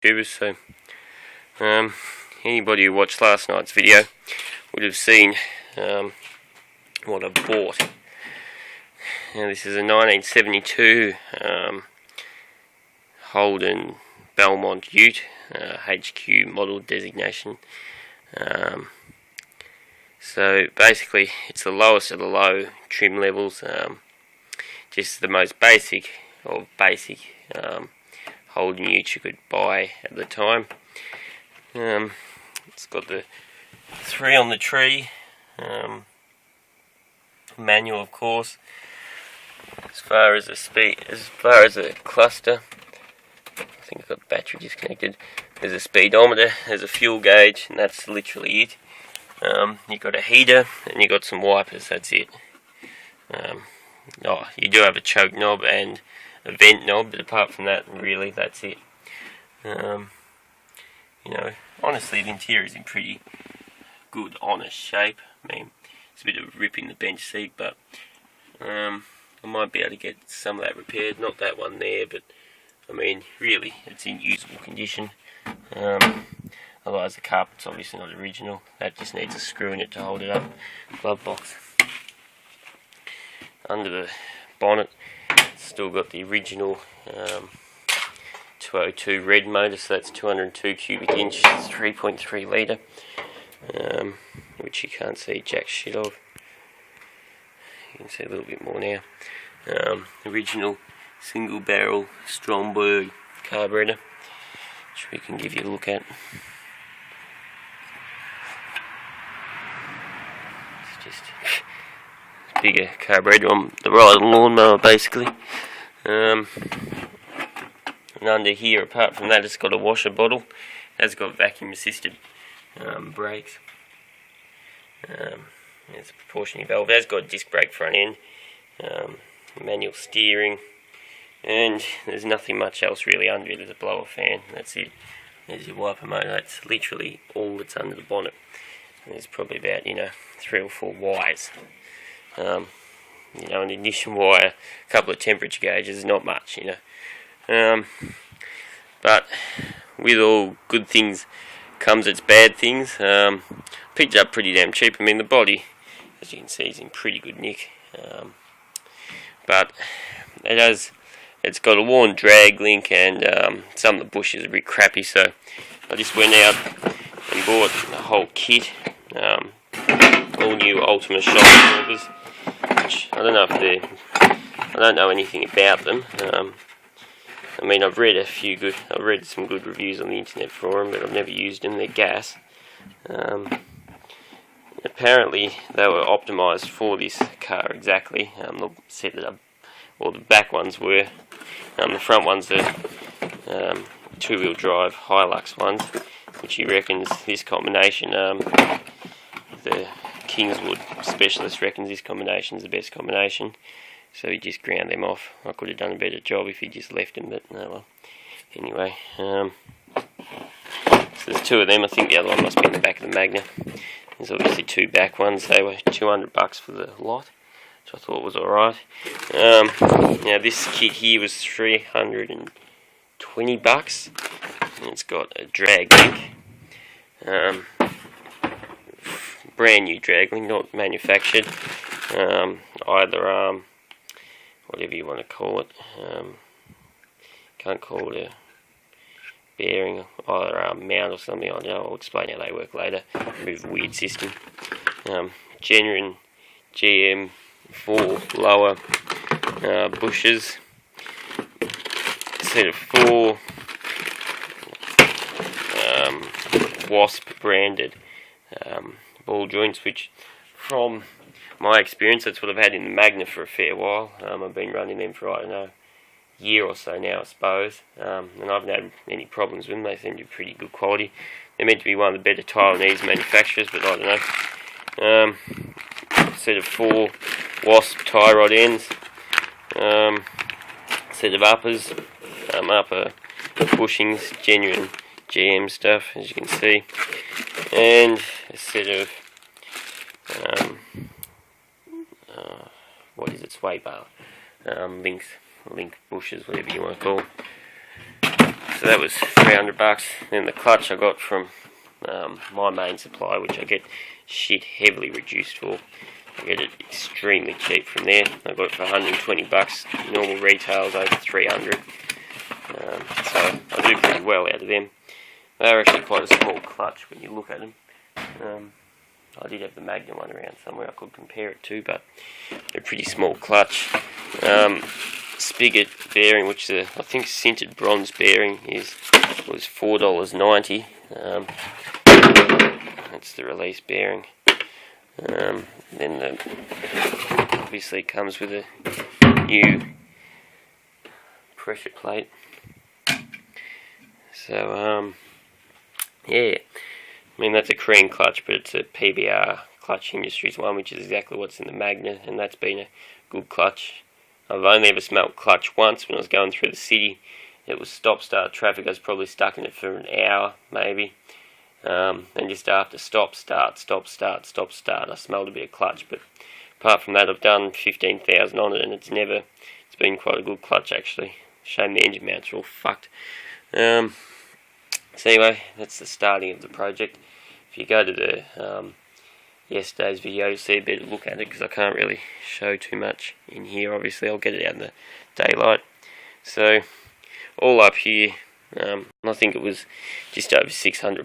subscribers. So anybody who watched last night's video would have seen what I bought. Now this is a 1972 Holden Belmont Ute, HQ model designation. So basically it's the lowest of the low trim levels, just the most basic of basic Holden Ute you could buy at the time. It's got the 3 on the tree, manual of course. As far as the cluster, I think I've got the battery disconnected. There's a speedometer, there's a fuel gauge, and that's literally it. You've got a heater and you've got some wipers, that's it. You do have a choke knob and a vent knob, but apart from that, really, that's it. Honestly, the interior is in pretty good, honest shape. I mean, it's a bit of a rip in the bench seat, but I might be able to get some of that repaired. Not that one there, but I mean, really, it's in usable condition. Otherwise, the carpet's obviously not original. That just needs a screw in it to hold it up. Glove box. Under the bonnet, it's still got the original 202 red motor, so that's 202 cubic inch, 3.3 litre, which you can't see jack shit of. You can see a little bit more now. Original single barrel Stromberg carburetor, which we can give you a look at. It's just a bigger carburetor on the right lawnmower basically. And under here, apart from that, it's got a washer bottle. It has got vacuum assisted brakes. There's a proportioning valve. It has got a disc brake front end, manual steering, and there's nothing much else really under it. There's a blower fan, that's it. There's your wiper motor, that's literally all that's under the bonnet. And there's probably about 3 or 4 wires. An ignition wire, a couple of temperature gauges, not much, but with all good things comes its bad things. Picked it up pretty damn cheap. I mean, the body, as you can see, is in pretty good nick, but it's got a worn drag link, and some of the bushes are a bit crappy, so I just went out and bought the whole kit, all new Ultima shock absorbers, which I don't know anything about them. I mean, I've read some good reviews on the internet for them, but I've never used them. They're gas. Apparently, they were optimised for this car exactly. The set that the back ones were. The front ones are 2-wheel drive Hilux ones, which he reckons this combination, the Kingswood specialist reckons this combination is the best combination. So he just ground them off. I could have done a better job if he just left them, but no, well. Anyway, so there's 2 of them. I think the other one must be in the back of the Magna. There's obviously 2 back ones. They were $200 for the lot, which I thought was alright. Now this kit here was $320, and it's got a drag link. Brand new drag link, not manufactured. Either arm, whatever you want to call it. Can't call it a bearing, either arm mount or something. I don't know. I'll explain how they work later. With a weird system. Genuine GM 4 lower bushes. Set of 4 Wasp branded ball joints, which from my experience, that's what I've had in the Magna for a fair while. I've been running them for, I don't know, a year or so now, I suppose, and I haven't had any problems with them. They seem to be pretty good quality. They're meant to be one of the better Taiwanese manufacturers, but I don't know. Set of 4 Wasp tie rod ends, set of uppers, upper bushings, genuine GM stuff, as you can see, and a set of sway bar, link bushes, whatever you want to call. So that was $300. Then the clutch I got from my main supplier, which I get shit heavily reduced for. I get it extremely cheap from there. I got it for $120. Normal retails over $300. So I do pretty well out of them. They're actually quite a small clutch when you look at them. I did have the Magnum one around somewhere I could compare it to, but they're a pretty small clutch. Spigot bearing, which is I think sintered bronze bearing, was $4.90. That's the release bearing. Then obviously it comes with a new pressure plate. So yeah, I mean that's a Korean clutch, but it's a PBR Clutch Industries one, which is exactly what's in the Magna, and that's been a good clutch. I've only ever smelt clutch once when I was going through the city. It was stop-start traffic. I was probably stuck in it for an hour, maybe. And just after stop-start, stop-start, stop-start, I smelled a bit of clutch. But apart from that, I've done 15,000 on it, and it's been quite a good clutch, actually. Shame the engine mounts are all fucked. So anyway, that's the starting of the project. If you go to the yesterday's video, you'll see a better look at it, because I can't really show too much in here. Obviously I'll get it out in the daylight. So all up here, I think it was just over $600.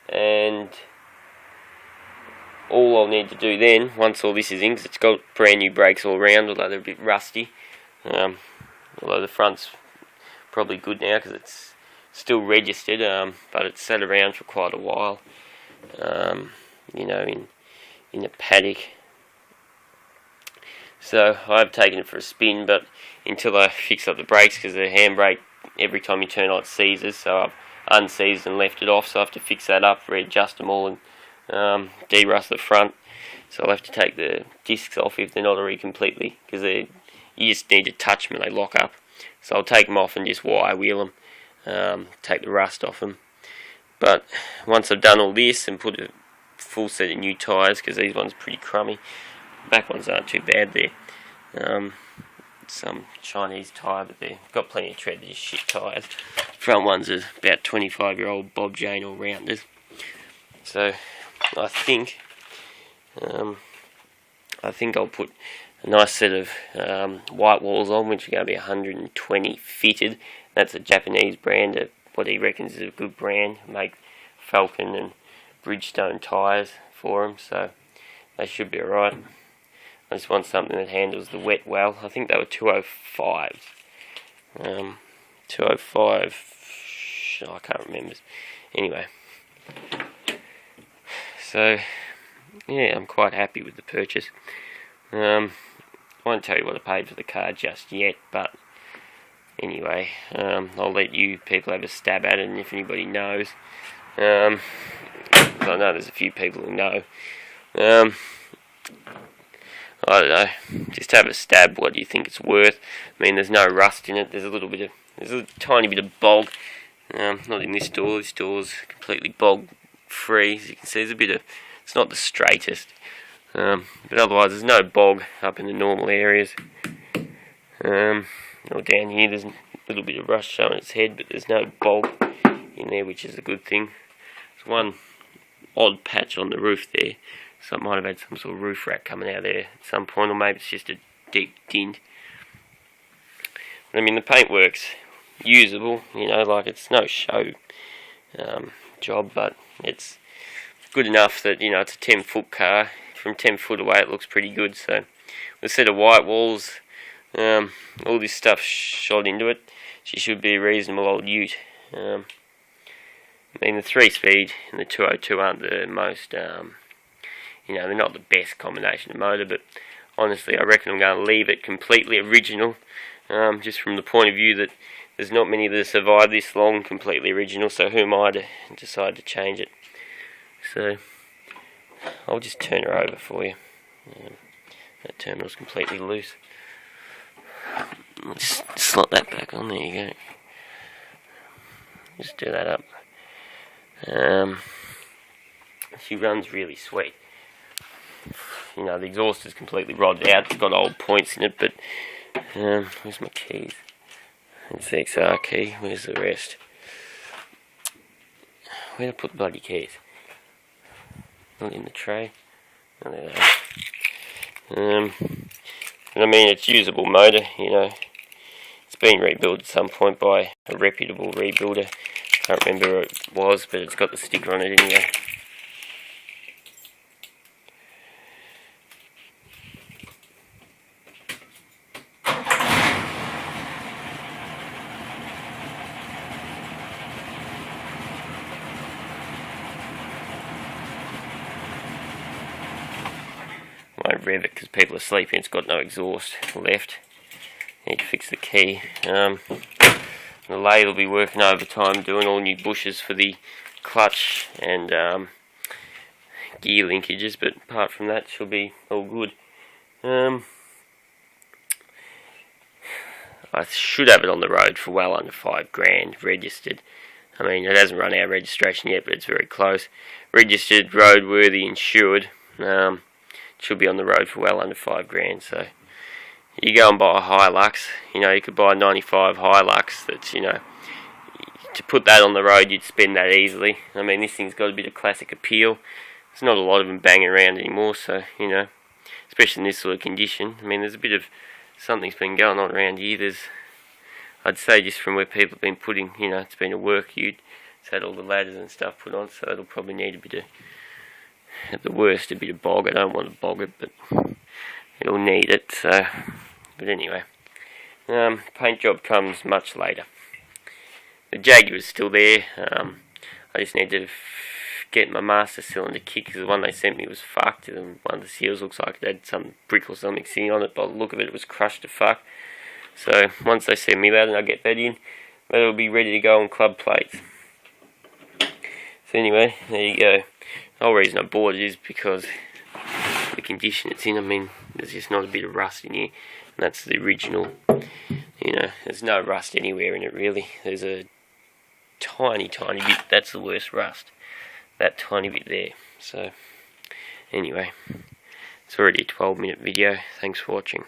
And all I'll need to do then, once all this is in, because it's got brand new brakes all around, although they're a bit rusty, although the front's probably good now because it's still registered, but it's sat around for quite a while, you know, in a paddock. So I've taken it for a spin, but until I fix up the brakes, because the handbrake, every time you turn on, it seizes, so I've unseized and left it off, so I have to fix that up, readjust them all, and de-rust the front. So I'll have to take the discs off if they're not already completely, because you just need to touch them and they lock up. So I'll take them off and just wire wheel them, take the rust off them. But once I've done all this and put a full set of new tyres, because these ones are pretty crummy, back ones aren't too bad there. Some Chinese tyre, but they've got plenty of tread, they're just shit tyres. Front ones are about 25-year-old Bob Jane all-rounders. So I think I'll put a nice set of white walls on, which are going to be 120 fitted. That's a Japanese brand, what he reckons is a good brand. Make Falcon and Bridgestone tyres for them, so they should be alright. I just want something that handles the wet well. I think they were 205. 205. I can't remember. Anyway. So, yeah, I'm quite happy with the purchase. I won't tell you what I paid for the car just yet, but anyway, I'll let you people have a stab at it, and if anybody knows, I know there's a few people who know, I don't know, just have a stab. What do you think it's worth? I mean, there's no rust in it. There's a tiny bit of bog. Not in this door. This door's completely bog free. As you can see, there's a bit of. It's not the straightest, but otherwise there's no bog up in the normal areas. Or down here, there's a little bit of rust showing its head, but there's no bog in there, which is a good thing. There's one odd patch on the roof there. So it might have had some sort of roof rack coming out there at some point, or maybe it's just a deep dint. But I mean, the paintwork's usable, you know, like it's no show job, but it's good enough that, you know, it's a 10-foot car. From 10 foot away it looks pretty good. So with a set of white walls, all this stuff shot into it, she should be a reasonable old ute. I mean, the 3-speed and the 202 aren't the most, you know, they're not the best combination of motor, but honestly I reckon I'm going to leave it completely original, just from the point of view that there's not many that survive this long completely original, so who am I to decide to change it? So I'll just turn her over for you. That terminal's completely loose. I'll just slot that back on, there you go. Just do that up. She runs really sweet. You know, the exhaust is completely rodded out. It's got old points in it, but where's my keys? It's the XR key. Where's the rest? Where did I put the bloody keys? Not in the tray. Oh, there they are. I mean, it's usable motor, you know. It's been rebuilt at some point by a reputable rebuilder. Can't remember who it was, but it's got the sticker on it anyway. Won't rev it because people are sleeping. It's got no exhaust left. Need to fix the key. The lathe will be working overtime doing all new bushes for the clutch and gear linkages, but apart from that, she'll be all good. I should have it on the road for well under $5,000 registered. I mean, it hasn't run our registration yet, but it's very close. Registered, roadworthy, insured. Should be on the road for well under $5,000. So you go and buy a Hilux. You know, you could buy a '95 Hilux. That's, you know, to put that on the road, you'd spend that easily. I mean, this thing's got a bit of classic appeal. There's not a lot of them banging around anymore, so, you know, especially in this sort of condition. I mean, there's a bit of something's been going on around here. I'd say just from where people have been putting, you know, it's been a work ute. It's had all the ladders and stuff put on, so it'll probably need a bit of, at the worst, a bit of bog. I don't want to bog it, but it'll need it. So, but anyway, paint job comes much later. The Jaguar is still there. I just need to get my master cylinder kit because the one they sent me was fucked. And one of the seals looks like it had some brick or something sitting on it. By the look of it, it was crushed to fuck. So once they send me that and I get that in, that'll be ready to go on club plates. So anyway, there you go. The whole reason I bought it is because the condition it's in. I mean, there's just not a bit of rust in here, and that's the original. You know, there's no rust anywhere in it really. There's a tiny bit. That's the worst rust. That tiny bit there. So anyway, it's already a 12-minute video. Thanks for watching.